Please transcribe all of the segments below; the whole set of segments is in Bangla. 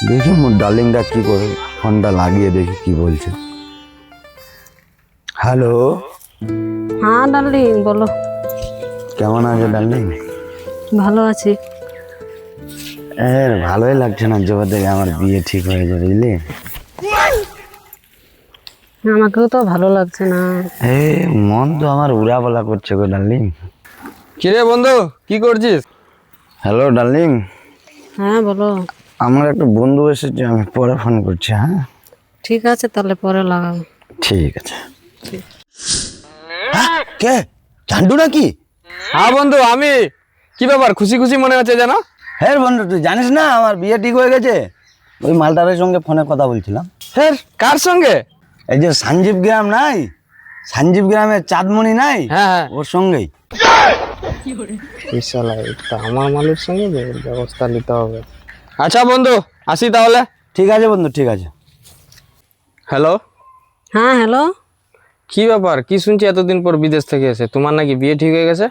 দেখি মোর ডার্লিংটা কি করে, ফোনটা লাগিয়ে দেখি কি বলছে। হ্যালো, হ্যাঁ ডার্লিং বলো। কেমন আছে ডার্লিং? ভালো আছি। ভালোই লাগছে না, যবে থেকে আমার বিয়ে ঠিক হয়ে যাবে বুঝলি। আমাকেও তো ভালো লাগছে না। মন তো আমার উড়া বলা করছে গো ডার্লিং। কিরে বন্ধু, কি করছিস? হ্যালো ডার্লিং, হ্যাঁ বলো। আমার একটা বন্ধু এসেছে, আমি পরে ফোন করছি। হ্যাঁ ঠিক আছে তাহলে পরে লাগাবো। ঠিক আছে। কে ঝান্ডু নাকি? হ্যাঁ বন্ধু আমি। কি ব্যাপার, খুশি খুশি মনে হচ্ছে যেন? হ্যাঁ বন্ধু, তুই জানিস না আমার বিয়ে ঠিক হয়ে গেছে। ওই মালটারের সঙ্গে ফোনে কথা বলছিলাম। হ্যাঁ, কার সঙ্গে? এই যে সঞ্জীব গ্রাম নাই, সঞ্জীব গ্রামের চাঁদমণি নাই, হ্যাঁ হ্যাঁ, ওর সঙ্গেই। আমার মালের সঙ্গে ব্যবস্থা নিতে হবে। আচ্ছা বন্ধু, আসি তাহলে। ঠিক আছে বন্ধু, ঠিক আছে। হ্যালো, হ্যাঁ হ্যালো। কি ব্যাপার, কি শুনছি এতদিন পর বিদেশ থেকে এসে তোমার নাকি বিয়ে ঠিক হয়ে গেছে?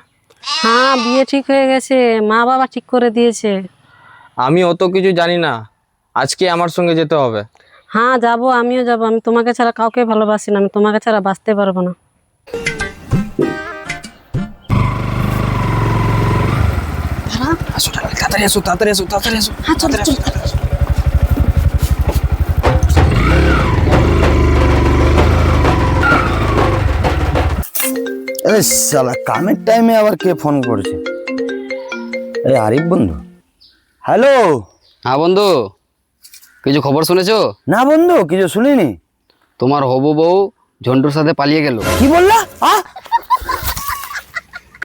হ্যাঁ বিয়ে ঠিক হয়ে গেছে, মা বাবা ঠিক করে দিয়েছে। আমি অত কিছু জানি না, আজকে আমার সঙ্গে যেতে হবে। হ্যাঁ যাবো, আমিও যাবো। আমি তোমাকে ছাড়া কাউকে ভালোবাসি না, আমি তোমাকে ছাড়া বাঁচতে পারবো না। তাড়াতাড়ি আসো, তাড়াতাড়ি আসো, তাড়াতাড়ি আসো। হ্যাঁ চলো চলো। আরে শালা, কামের টাইমে আবার কে ফোন করছে? এই আরিফ বন্ধু। হ্যালো। হ্যাঁ বন্ধু, কিছু খবর শুনেছো? না বন্ধু, কিছু শুনিনি। তোমার হবু বউ ঝন্টুর সাথে পালিয়ে গেল। কি বললা?